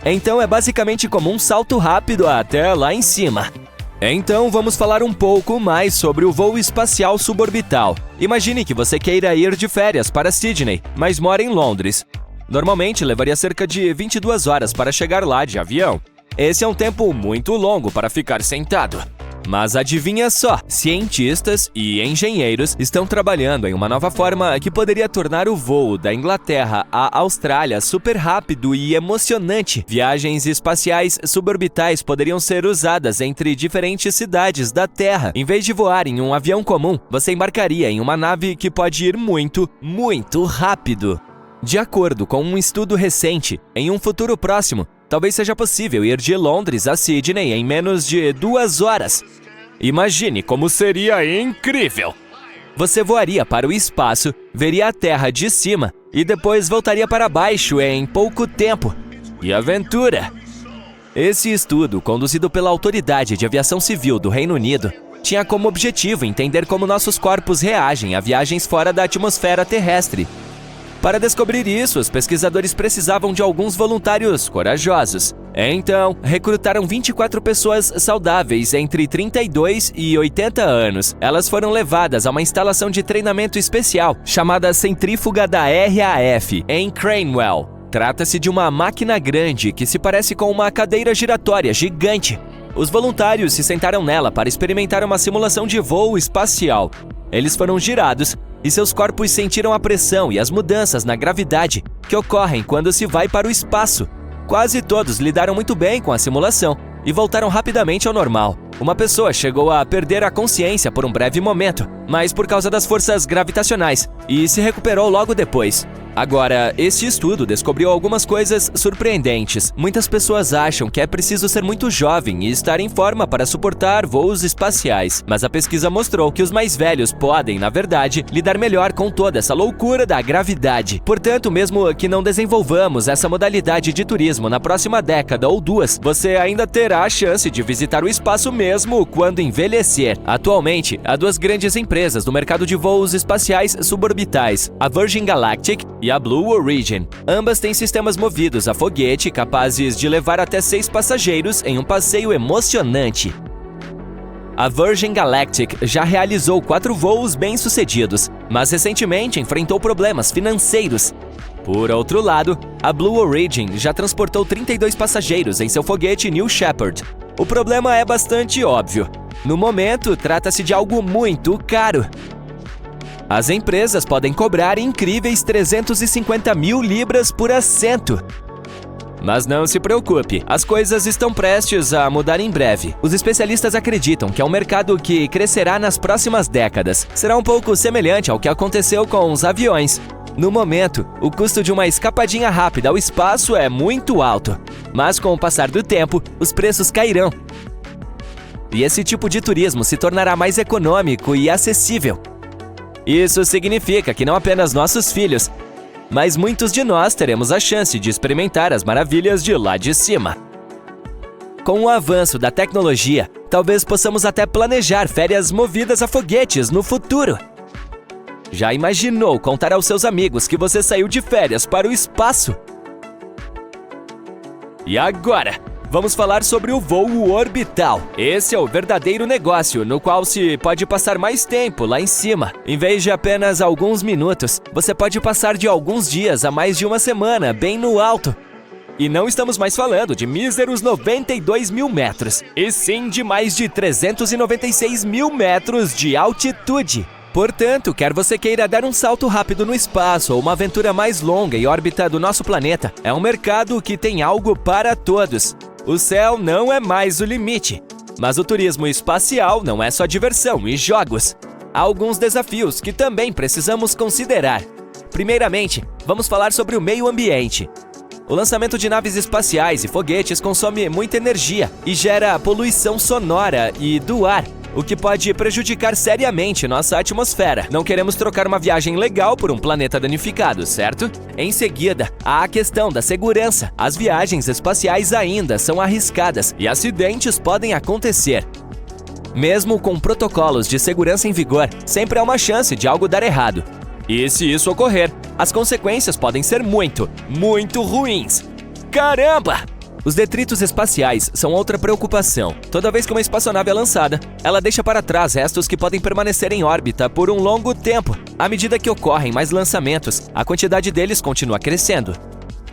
Então é basicamente como um salto rápido até lá em cima. Então vamos falar um pouco mais sobre o voo espacial suborbital. Imagine que você queira ir de férias para Sydney, mas mora em Londres. Normalmente levaria cerca de 22 horas para chegar lá de avião. Esse é um tempo muito longo para ficar sentado. Mas adivinha só, cientistas e engenheiros estão trabalhando em uma nova forma que poderia tornar o voo da Inglaterra à Austrália super rápido e emocionante. Viagens espaciais suborbitais poderiam ser usadas entre diferentes cidades da Terra. Em vez de voar em um avião comum, você embarcaria em uma nave que pode ir muito, muito rápido. De acordo com um estudo recente, em um futuro próximo, talvez seja possível ir de Londres a Sydney em menos de 2 horas. Imagine como seria incrível! Você voaria para o espaço, veria a Terra de cima e depois voltaria para baixo em pouco tempo. E aventura! Esse estudo, conduzido pela Autoridade de Aviação Civil do Reino Unido, tinha como objetivo entender como nossos corpos reagem a viagens fora da atmosfera terrestre. Para descobrir isso, os pesquisadores precisavam de alguns voluntários corajosos. Então, recrutaram 24 pessoas saudáveis entre 32 e 80 anos. Elas foram levadas a uma instalação de treinamento especial, chamada Centrífuga da RAF, em Cranwell. Trata-se de uma máquina grande que se parece com uma cadeira giratória gigante. Os voluntários se sentaram nela para experimentar uma simulação de voo espacial. Eles foram girados e seus corpos sentiram a pressão e as mudanças na gravidade que ocorrem quando se vai para o espaço. Quase todos lidaram muito bem com a simulação e voltaram rapidamente ao normal. Uma pessoa chegou a perder a consciência por um breve momento, mas por causa das forças gravitacionais, e se recuperou logo depois. Agora, este estudo descobriu algumas coisas surpreendentes. Muitas pessoas acham que é preciso ser muito jovem e estar em forma para suportar voos espaciais, mas a pesquisa mostrou que os mais velhos podem, na verdade, lidar melhor com toda essa loucura da gravidade. Portanto, mesmo que não desenvolvamos essa modalidade de turismo na próxima década ou 2, você ainda terá a chance de visitar o espaço mesmo quando envelhecer. Atualmente, há 2 grandes empresas no mercado de voos espaciais suborbitais, a Virgin Galactic e a Blue Origin. Ambas têm sistemas movidos a foguete capazes de levar até 6 passageiros em um passeio emocionante. A Virgin Galactic já realizou 4 voos bem-sucedidos, mas recentemente enfrentou problemas financeiros. Por outro lado, a Blue Origin já transportou 32 passageiros em seu foguete New Shepard. O problema é bastante óbvio. No momento, trata-se de algo muito caro. As empresas podem cobrar incríveis 350 mil libras por assento. Mas não se preocupe, as coisas estão prestes a mudar em breve. Os especialistas acreditam que é um mercado que crescerá nas próximas décadas. Será um pouco semelhante ao que aconteceu com os aviões. No momento, o custo de uma escapadinha rápida ao espaço é muito alto. Mas com o passar do tempo, os preços cairão. E esse tipo de turismo se tornará mais econômico e acessível. Isso significa que não apenas nossos filhos, mas muitos de nós teremos a chance de experimentar as maravilhas de lá de cima. Com o avanço da tecnologia, talvez possamos até planejar férias movidas a foguetes no futuro. Já imaginou contar aos seus amigos que você saiu de férias para o espaço? E agora, vamos falar sobre o voo orbital. Esse é o verdadeiro negócio, no qual se pode passar mais tempo lá em cima. Em vez de apenas alguns minutos, você pode passar de alguns dias a mais de uma semana, bem no alto. E não estamos mais falando de míseros 92 mil metros, e sim de mais de 396 mil metros de altitude. Portanto, quer você queira dar um salto rápido no espaço ou uma aventura mais longa em órbita do nosso planeta, é um mercado que tem algo para todos. O céu não é mais o limite, mas o turismo espacial não é só diversão e jogos. Há alguns desafios que também precisamos considerar. Primeiramente, vamos falar sobre o meio ambiente. O lançamento de naves espaciais e foguetes consome muita energia e gera poluição sonora e do ar, o que pode prejudicar seriamente nossa atmosfera. Não queremos trocar uma viagem legal por um planeta danificado, certo? Em seguida, há a questão da segurança. As viagens espaciais ainda são arriscadas e acidentes podem acontecer. Mesmo com protocolos de segurança em vigor, sempre há uma chance de algo dar errado. E se isso ocorrer, as consequências podem ser muito, muito ruins. Caramba! Os detritos espaciais são outra preocupação. Toda vez que uma espaçonave é lançada, ela deixa para trás restos que podem permanecer em órbita por um longo tempo. À medida que ocorrem mais lançamentos, a quantidade deles continua crescendo.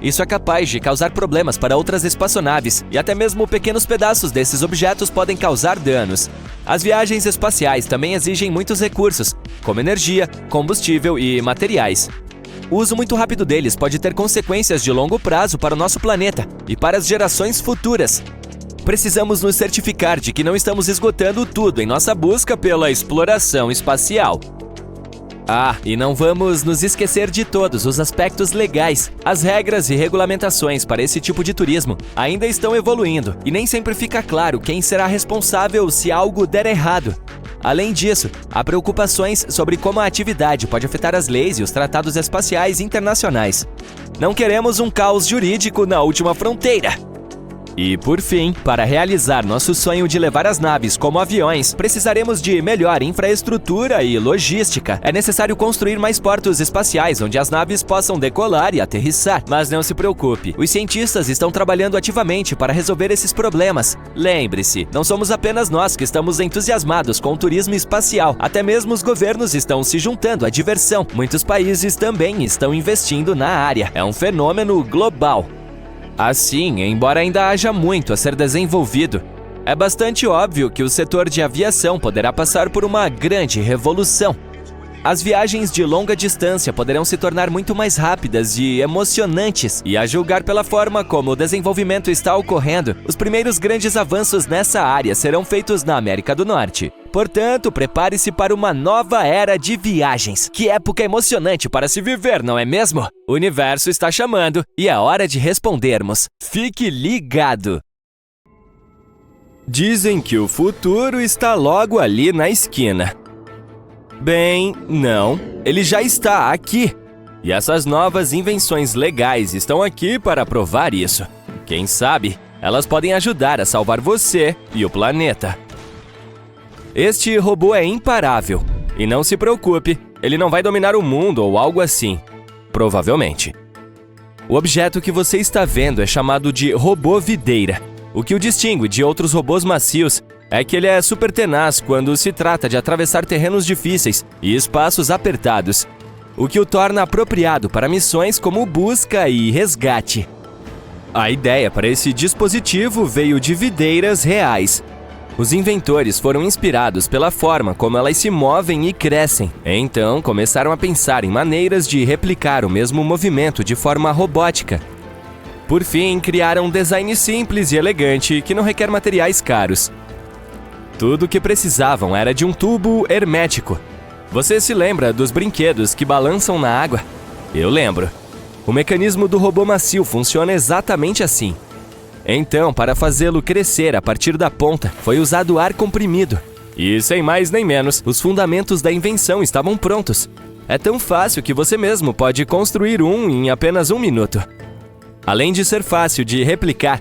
Isso é capaz de causar problemas para outras espaçonaves, e até mesmo pequenos pedaços desses objetos podem causar danos. As viagens espaciais também exigem muitos recursos, como energia, combustível e materiais. O uso muito rápido deles pode ter consequências de longo prazo para o nosso planeta e para as gerações futuras. Precisamos nos certificar de que não estamos esgotando tudo em nossa busca pela exploração espacial. E não vamos nos esquecer de todos os aspectos legais. As regras e regulamentações para esse tipo de turismo ainda estão evoluindo e nem sempre fica claro quem será responsável se algo der errado. Além disso, há preocupações sobre como a atividade pode afetar as leis e os tratados espaciais internacionais. Não queremos um caos jurídico na última fronteira. E, por fim, para realizar nosso sonho de levar as naves como aviões, precisaremos de melhor infraestrutura e logística. É necessário construir mais portos espaciais onde as naves possam decolar e aterrissar. Mas não se preocupe, os cientistas estão trabalhando ativamente para resolver esses problemas. Lembre-se, não somos apenas nós que estamos entusiasmados com o turismo espacial. Até mesmo os governos estão se juntando à diversão. Muitos países também estão investindo na área. É um fenômeno global. Assim, embora ainda haja muito a ser desenvolvido, é bastante óbvio que o setor de aviação poderá passar por uma grande revolução. As viagens de longa distância poderão se tornar muito mais rápidas e emocionantes, e a julgar pela forma como o desenvolvimento está ocorrendo, os primeiros grandes avanços nessa área serão feitos na América do Norte. Portanto, prepare-se para uma nova era de viagens. Que época emocionante para se viver, não é mesmo? O universo está chamando e é hora de respondermos. Fique ligado! Dizem que o futuro está logo ali na esquina. Bem, não, ele já está aqui. E essas novas invenções legais estão aqui para provar isso. Quem sabe, elas podem ajudar a salvar você e o planeta. Este robô é imparável. E não se preocupe, ele não vai dominar o mundo ou algo assim. Provavelmente. O objeto que você está vendo é chamado de robô videira. O que o distingue de outros robôs macios é que ele é super tenaz quando se trata de atravessar terrenos difíceis e espaços apertados, o que o torna apropriado para missões como busca e resgate. A ideia para esse dispositivo veio de videiras reais. Os inventores foram inspirados pela forma como elas se movem e crescem. Então, começaram a pensar em maneiras de replicar o mesmo movimento de forma robótica. Por fim, criaram um design simples e elegante que não requer materiais caros. Tudo o que precisavam era de um tubo hermético. Você se lembra dos brinquedos que balançam na água? Eu lembro. O mecanismo do robô macio funciona exatamente assim. Então, para fazê-lo crescer a partir da ponta, foi usado ar comprimido. E, sem mais nem menos, os fundamentos da invenção estavam prontos. É tão fácil que você mesmo pode construir um em apenas 1 minuto. Além de ser fácil de replicar,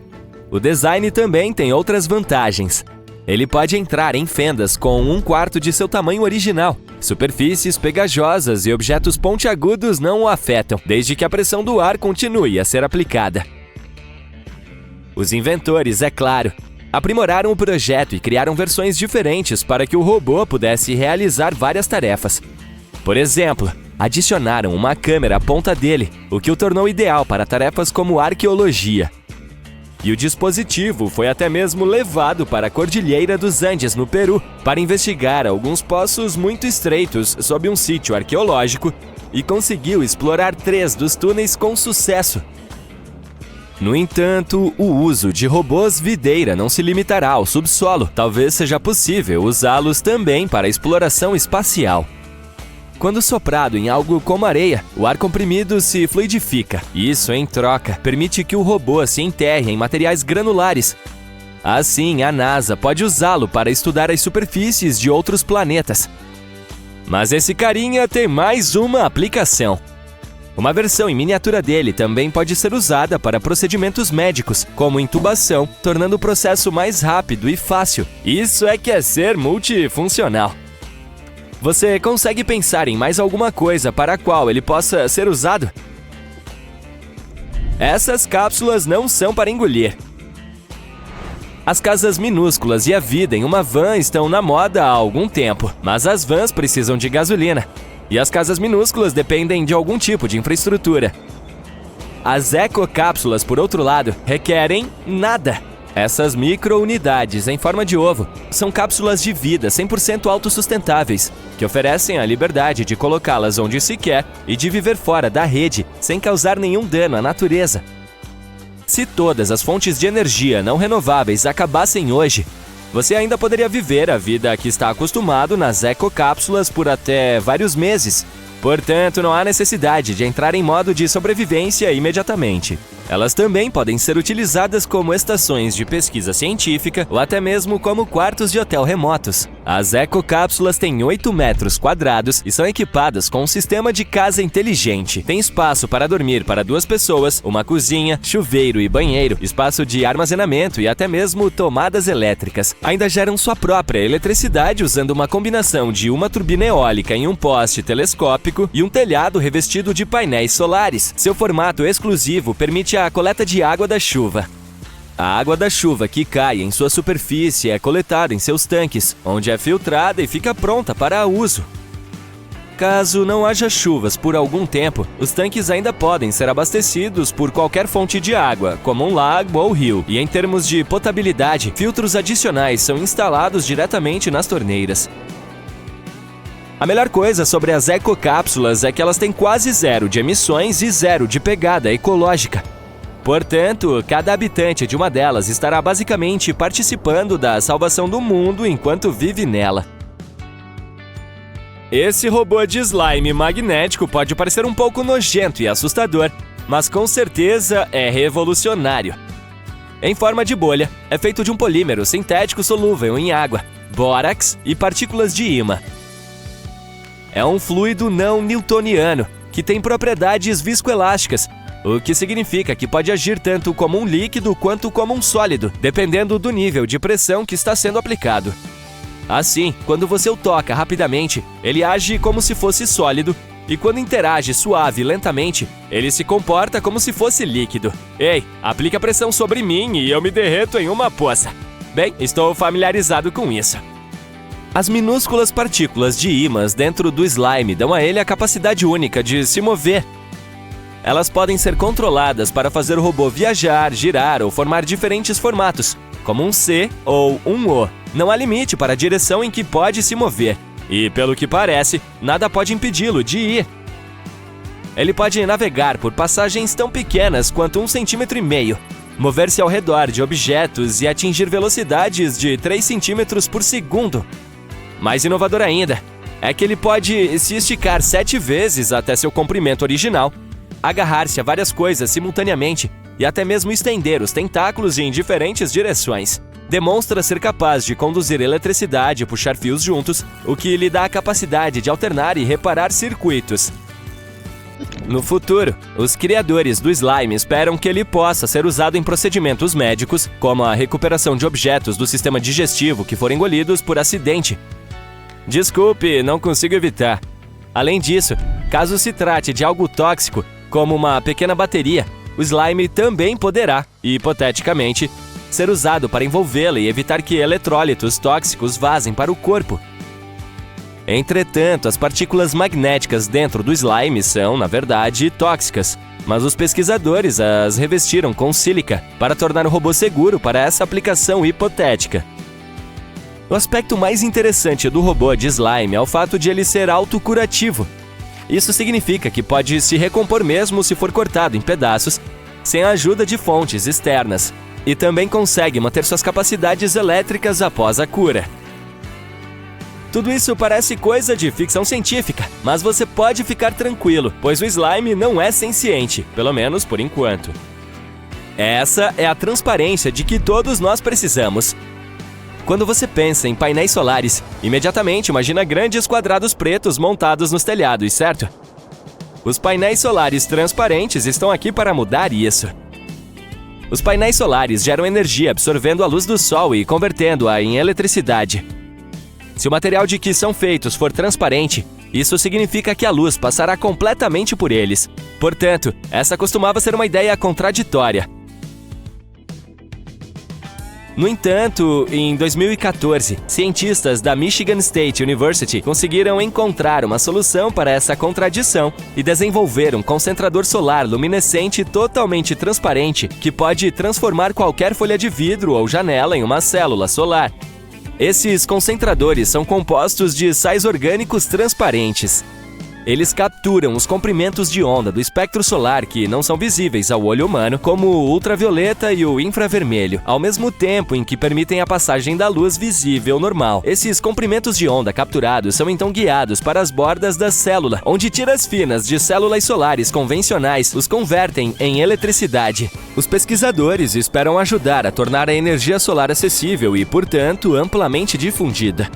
o design também tem outras vantagens. Ele pode entrar em fendas com 1/4 de seu tamanho original. Superfícies pegajosas e objetos pontiagudos não o afetam, desde que a pressão do ar continue a ser aplicada. Os inventores, é claro, aprimoraram o projeto e criaram versões diferentes para que o robô pudesse realizar várias tarefas. Por exemplo, adicionaram uma câmera à ponta dele, o que o tornou ideal para tarefas como arqueologia. E o dispositivo foi até mesmo levado para a Cordilheira dos Andes, no Peru, para investigar alguns poços muito estreitos sob um sítio arqueológico e conseguiu explorar 3 dos túneis com sucesso. No entanto, o uso de robôs videira não se limitará ao subsolo. Talvez seja possível usá-los também para exploração espacial. Quando soprado em algo como areia, o ar comprimido se fluidifica. Isso, em troca, permite que o robô se enterre em materiais granulares. Assim, a NASA pode usá-lo para estudar as superfícies de outros planetas. Mas esse carinha tem mais uma aplicação. Uma versão em miniatura dele também pode ser usada para procedimentos médicos, como intubação, tornando o processo mais rápido e fácil. Isso é que é ser multifuncional. Você consegue pensar em mais alguma coisa para a qual ele possa ser usado? Essas cápsulas não são para engolir. As casas minúsculas e a vida em uma van estão na moda há algum tempo, mas as vans precisam de gasolina. E as casas minúsculas dependem de algum tipo de infraestrutura. As ecocápsulas, por outro lado, requerem nada. Essas micro-unidades em forma de ovo são cápsulas de vida 100% autossustentáveis, que oferecem a liberdade de colocá-las onde se quer e de viver fora da rede sem causar nenhum dano à natureza. Se todas as fontes de energia não renováveis acabassem hoje, você ainda poderia viver a vida a que está acostumado nas ecocápsulas por até vários meses. Portanto, não há necessidade de entrar em modo de sobrevivência imediatamente. Elas também podem ser utilizadas como estações de pesquisa científica ou até mesmo como quartos de hotel remotos. As ecocápsulas têm 8 metros quadrados e são equipadas com um sistema de casa inteligente. Tem espaço para dormir para 2 pessoas, uma cozinha, chuveiro e banheiro, espaço de armazenamento e até mesmo tomadas elétricas. Ainda geram sua própria eletricidade usando uma combinação de uma turbina eólica em um poste telescópico e um telhado revestido de painéis solares. Seu formato exclusivo permite a coleta de água da chuva. A água da chuva que cai em sua superfície é coletada em seus tanques, onde é filtrada e fica pronta para uso. Caso não haja chuvas por algum tempo, os tanques ainda podem ser abastecidos por qualquer fonte de água, como um lago ou rio. E em termos de potabilidade, filtros adicionais são instalados diretamente nas torneiras. A melhor coisa sobre as ecocápsulas é que elas têm quase 0 de emissões e 0 de pegada ecológica. Portanto, cada habitante de uma delas estará basicamente participando da salvação do mundo enquanto vive nela. Esse robô de slime magnético pode parecer um pouco nojento e assustador, mas com certeza é revolucionário. Em forma de bolha, é feito de um polímero sintético solúvel em água, bórax e partículas de ímã. É um fluido não newtoniano, que tem propriedades viscoelásticas, o que significa que pode agir tanto como um líquido quanto como um sólido, dependendo do nível de pressão que está sendo aplicado. Assim, quando você o toca rapidamente, ele age como se fosse sólido, e quando interage suave e lentamente, ele se comporta como se fosse líquido. Ei, aplica pressão sobre mim e eu me derreto em uma poça. Bem, estou familiarizado com isso. As minúsculas partículas de ímãs dentro do slime dão a ele a capacidade única de se mover. Elas podem ser controladas para fazer o robô viajar, girar ou formar diferentes formatos, como um C ou um O. Não há limite para a direção em que pode se mover, e, pelo que parece, nada pode impedi-lo de ir. Ele pode navegar por passagens tão pequenas quanto 1,5 cm, mover-se ao redor de objetos e atingir velocidades de 3 cm por segundo. Mais inovador ainda é que ele pode se esticar 7 vezes até seu comprimento original, agarrar-se a várias coisas simultaneamente e até mesmo estender os tentáculos em diferentes direções. Demonstra ser capaz de conduzir eletricidade e puxar fios juntos, o que lhe dá a capacidade de alternar e reparar circuitos. No futuro, os criadores do slime esperam que ele possa ser usado em procedimentos médicos, como a recuperação de objetos do sistema digestivo que foram engolidos por acidente. Desculpe, não consigo evitar. Além disso, caso se trate de algo tóxico, como uma pequena bateria, o slime também poderá, hipoteticamente, ser usado para envolvê-la e evitar que eletrólitos tóxicos vazem para o corpo. Entretanto, as partículas magnéticas dentro do slime são, na verdade, tóxicas, mas os pesquisadores as revestiram com sílica para tornar o robô seguro para essa aplicação hipotética. O aspecto mais interessante do robô de slime é o fato de ele ser autocurativo. Isso significa que pode se recompor mesmo se for cortado em pedaços, sem a ajuda de fontes externas, e também consegue manter suas capacidades elétricas após a cura. Tudo isso parece coisa de ficção científica, mas você pode ficar tranquilo, pois o slime não é senciente, pelo menos por enquanto. Essa é a transparência de que todos nós precisamos. Quando você pensa em painéis solares, imediatamente imagina grandes quadrados pretos montados nos telhados, certo? Os painéis solares transparentes estão aqui para mudar isso. Os painéis solares geram energia absorvendo a luz do sol e convertendo-a em eletricidade. Se o material de que são feitos for transparente, isso significa que a luz passará completamente por eles. Portanto, essa costumava ser uma ideia contraditória. No entanto, em 2014, cientistas da Michigan State University conseguiram encontrar uma solução para essa contradição e desenvolver um concentrador solar luminescente totalmente transparente que pode transformar qualquer folha de vidro ou janela em uma célula solar. Esses concentradores são compostos de sais orgânicos transparentes. Eles capturam os comprimentos de onda do espectro solar que não são visíveis ao olho humano, como o ultravioleta e o infravermelho, ao mesmo tempo em que permitem a passagem da luz visível normal. Esses comprimentos de onda capturados são então guiados para as bordas da célula, onde tiras finas de células solares convencionais os convertem em eletricidade. Os pesquisadores esperam ajudar a tornar a energia solar acessível e, portanto, amplamente difundida.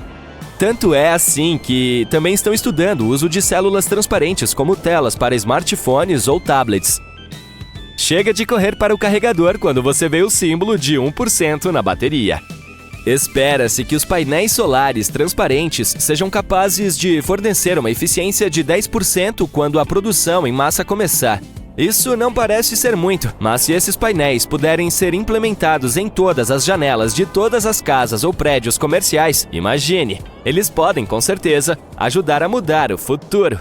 Tanto é assim que também estão estudando o uso de células transparentes como telas para smartphones ou tablets. Chega de correr para o carregador quando você vê o símbolo de 1% na bateria. Espera-se que os painéis solares transparentes sejam capazes de fornecer uma eficiência de 10% quando a produção em massa começar. Isso não parece ser muito, mas se esses painéis puderem ser implementados em todas as janelas de todas as casas ou prédios comerciais, imagine, eles podem, com certeza, ajudar a mudar o futuro.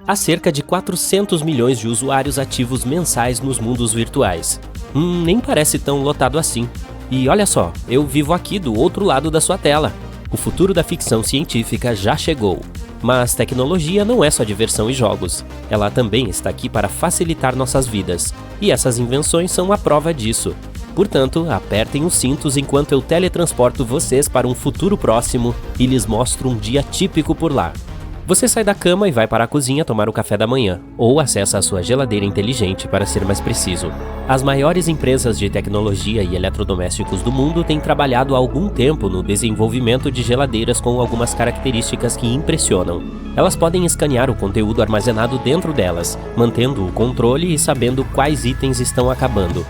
Há cerca de 400 milhões de usuários ativos mensais nos mundos virtuais. Nem parece tão lotado assim. E olha só, eu vivo aqui do outro lado da sua tela. O futuro da ficção científica já chegou. Mas tecnologia não é só diversão e jogos. Ela também está aqui para facilitar nossas vidas. E essas invenções são a prova disso. Portanto, apertem os cintos enquanto eu teletransporto vocês para um futuro próximo e lhes mostro um dia típico por lá. Você sai da cama e vai para a cozinha tomar o café da manhã, ou acessa a sua geladeira inteligente para ser mais preciso. As maiores empresas de tecnologia e eletrodomésticos do mundo têm trabalhado há algum tempo no desenvolvimento de geladeiras com algumas características que impressionam. Elas podem escanear o conteúdo armazenado dentro delas, mantendo o controle e sabendo quais itens estão acabando.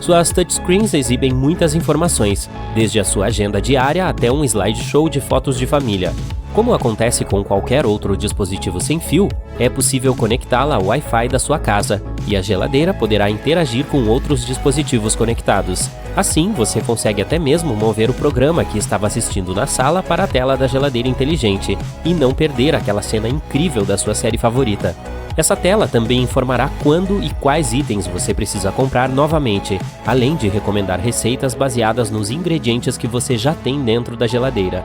Suas touchscreens exibem muitas informações, desde a sua agenda diária até um slideshow de fotos de família. Como acontece com qualquer outro dispositivo sem fio, é possível conectá-la ao Wi-Fi da sua casa e a geladeira poderá interagir com outros dispositivos conectados. Assim, você consegue até mesmo mover o programa que estava assistindo na sala para a tela da geladeira inteligente e não perder aquela cena incrível da sua série favorita. Essa tela também informará quando e quais itens você precisa comprar novamente, além de recomendar receitas baseadas nos ingredientes que você já tem dentro da geladeira.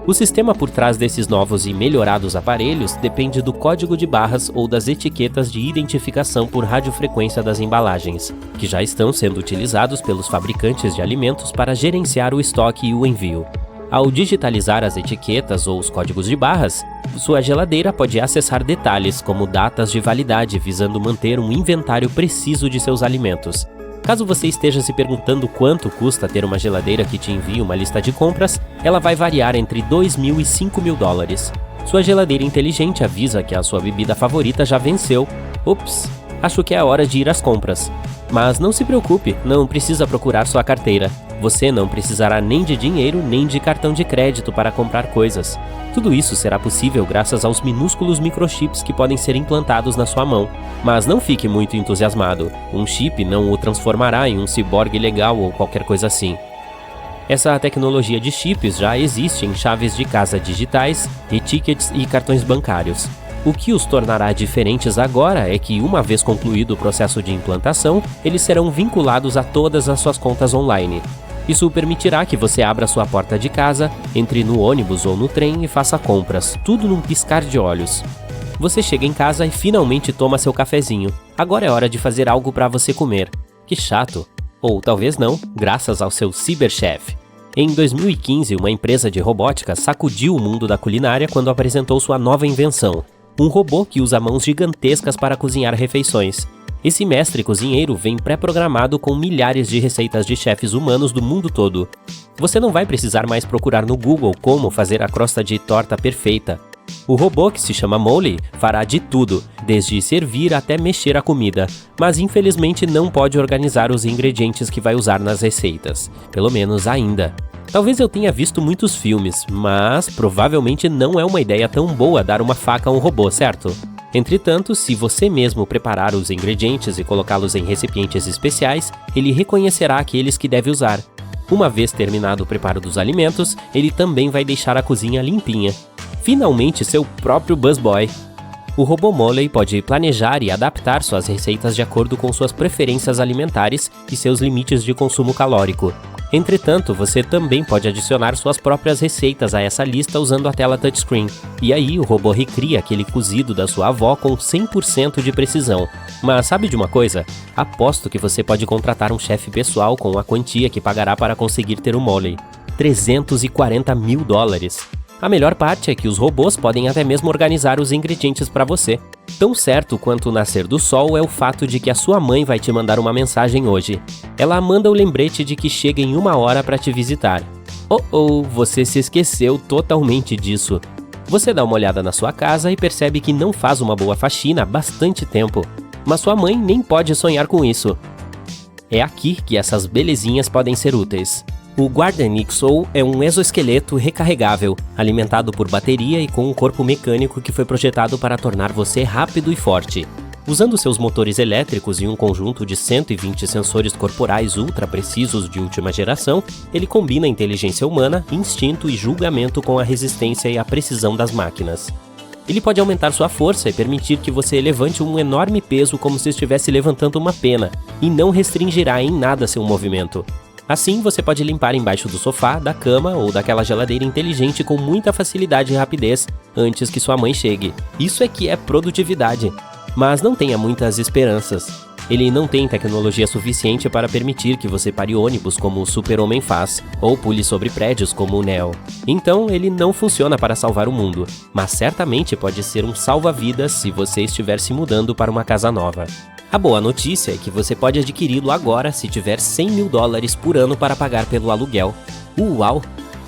O sistema por trás desses novos e melhorados aparelhos depende do código de barras ou das etiquetas de identificação por radiofrequência das embalagens, que já estão sendo utilizados pelos fabricantes de alimentos para gerenciar o estoque e o envio. Ao digitalizar as etiquetas ou os códigos de barras, sua geladeira pode acessar detalhes como datas de validade, visando manter um inventário preciso de seus alimentos. Caso você esteja se perguntando quanto custa ter uma geladeira que te envie uma lista de compras, ela vai variar entre $2.000 e $5.000. Sua geladeira inteligente avisa que a sua bebida favorita já venceu. Ups, acho que é a hora de ir às compras. Mas não se preocupe, não precisa procurar sua carteira. Você não precisará nem de dinheiro nem de cartão de crédito para comprar coisas. Tudo isso será possível graças aos minúsculos microchips que podem ser implantados na sua mão. Mas não fique muito entusiasmado, um chip não o transformará em um ciborgue legal ou qualquer coisa assim. Essa tecnologia de chips já existe em chaves de casa digitais, e-tickets e cartões bancários. O que os tornará diferentes agora é que, uma vez concluído o processo de implantação, eles serão vinculados a todas as suas contas online. Isso permitirá que você abra sua porta de casa, entre no ônibus ou no trem e faça compras, tudo num piscar de olhos. Você chega em casa e finalmente toma seu cafezinho. Agora é hora de fazer algo para você comer. Que chato. Ou talvez não, graças ao seu cyberchef. Em 2015, uma empresa de robótica sacudiu o mundo da culinária quando apresentou sua nova invenção. Um robô que usa mãos gigantescas para cozinhar refeições. Esse mestre cozinheiro vem pré-programado com milhares de receitas de chefes humanos do mundo todo. Você não vai precisar mais procurar no Google como fazer a crosta de torta perfeita. O robô, que se chama Molly, fará de tudo, desde servir até mexer a comida, mas infelizmente não pode organizar os ingredientes que vai usar nas receitas, pelo menos ainda. Talvez eu tenha visto muitos filmes, mas provavelmente não é uma ideia tão boa dar uma faca a um robô, certo? Entretanto, se você mesmo preparar os ingredientes e colocá-los em recipientes especiais, ele reconhecerá aqueles que deve usar. Uma vez terminado o preparo dos alimentos, ele também vai deixar a cozinha limpinha. Finalmente, seu próprio busboy. O robô Molly pode planejar e adaptar suas receitas de acordo com suas preferências alimentares e seus limites de consumo calórico. Entretanto, você também pode adicionar suas próprias receitas a essa lista usando a tela touchscreen. E aí, o robô recria aquele cozido da sua avó com 100% de precisão. Mas sabe de uma coisa? Aposto que você pode contratar um chefe pessoal com a quantia que pagará para conseguir ter o Molly. $340 mil. A melhor parte é que os robôs podem até mesmo organizar os ingredientes para você. Tão certo quanto o nascer do sol é o fato de que a sua mãe vai te mandar uma mensagem hoje. Ela manda o lembrete de que chega em 1 hora para te visitar. Você se esqueceu totalmente disso. Você dá uma olhada na sua casa e percebe que não faz uma boa faxina há bastante tempo. Mas sua mãe nem pode sonhar com isso. É aqui que essas belezinhas podem ser úteis. O Guardian XO é um exoesqueleto recarregável, alimentado por bateria e com um corpo mecânico que foi projetado para tornar você rápido e forte. Usando seus motores elétricos e um conjunto de 120 sensores corporais ultra precisos de última geração, ele combina inteligência humana, instinto e julgamento com a resistência e a precisão das máquinas. Ele pode aumentar sua força e permitir que você levante um enorme peso como se estivesse levantando uma pena, e não restringirá em nada seu movimento. Assim, você pode limpar embaixo do sofá, da cama ou daquela geladeira inteligente com muita facilidade e rapidez antes que sua mãe chegue. Isso é que é produtividade. Mas não tenha muitas esperanças. Ele não tem tecnologia suficiente para permitir que você pare ônibus como o Super-Homem faz, ou pule sobre prédios como o Neo. Então, ele não funciona para salvar o mundo, mas certamente pode ser um salva-vidas se você estiver se mudando para uma casa nova. A boa notícia é que você pode adquiri-lo agora se tiver $100 mil por ano para pagar pelo aluguel. Uau!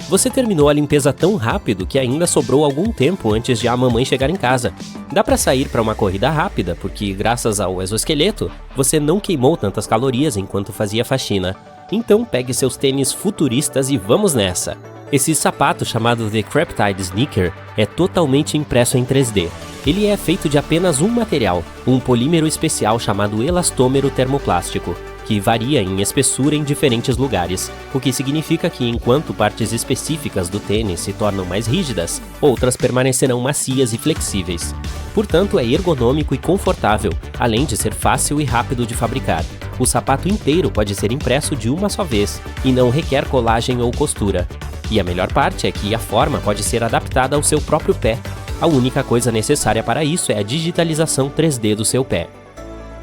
Você terminou a limpeza tão rápido que ainda sobrou algum tempo antes de a mamãe chegar em casa. Dá para sair para uma corrida rápida, porque graças ao exoesqueleto, você não queimou tantas calorias enquanto fazia faxina. Então pegue seus tênis futuristas e vamos nessa! Esse sapato chamado The Creptide Sneaker é totalmente impresso em 3D. Ele é feito de apenas um material, um polímero especial chamado elastômero termoplástico, que varia em espessura em diferentes lugares, o que significa que enquanto partes específicas do tênis se tornam mais rígidas, outras permanecerão macias e flexíveis. Portanto, é ergonômico e confortável, além de ser fácil e rápido de fabricar. O sapato inteiro pode ser impresso de uma só vez, e não requer colagem ou costura. E a melhor parte é que a forma pode ser adaptada ao seu próprio pé. A única coisa necessária para isso é a digitalização 3D do seu pé.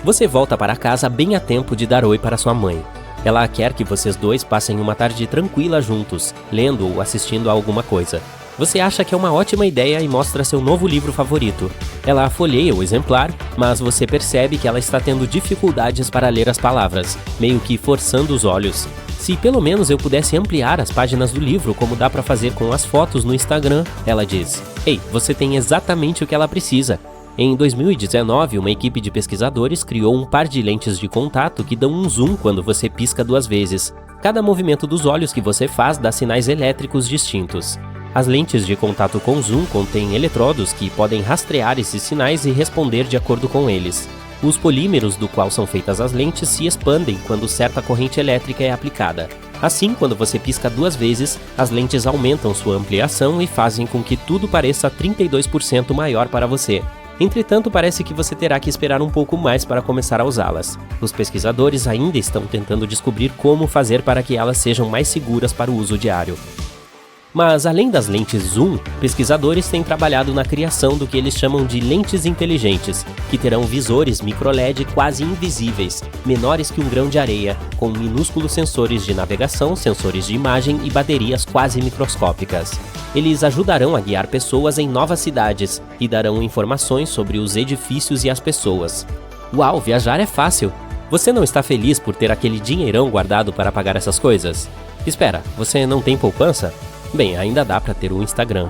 Você volta para casa bem a tempo de dar oi para sua mãe. Ela quer que vocês dois passem uma tarde tranquila juntos, lendo ou assistindo a alguma coisa. Você acha que é uma ótima ideia e mostra seu novo livro favorito. Ela folheia o exemplar, mas você percebe que ela está tendo dificuldades para ler as palavras, meio que forçando os olhos. Se pelo menos eu pudesse ampliar as páginas do livro como dá para fazer com as fotos no Instagram, ela diz. Ei, você tem exatamente o que ela precisa. Em 2019, uma equipe de pesquisadores criou um par de lentes de contato que dão um zoom quando você pisca 2 vezes. Cada movimento dos olhos que você faz dá sinais elétricos distintos. As lentes de contato com zoom contêm eletrodos que podem rastrear esses sinais e responder de acordo com eles. Os polímeros do qual são feitas as lentes se expandem quando certa corrente elétrica é aplicada. Assim, quando você pisca 2 vezes, as lentes aumentam sua ampliação e fazem com que tudo pareça 32% maior para você. Entretanto, parece que você terá que esperar um pouco mais para começar a usá-las. Os pesquisadores ainda estão tentando descobrir como fazer para que elas sejam mais seguras para o uso diário. Mas, além das lentes zoom, pesquisadores têm trabalhado na criação do que eles chamam de lentes inteligentes, que terão visores micro-LED quase invisíveis, menores que um grão de areia, com minúsculos sensores de navegação, sensores de imagem e baterias quase microscópicas. Eles ajudarão a guiar pessoas em novas cidades e darão informações sobre os edifícios e as pessoas. Uau, viajar é fácil! Você não está feliz por ter aquele dinheirão guardado para pagar essas coisas? Espera, você não tem poupança? Bem, ainda dá para ter um Instagram.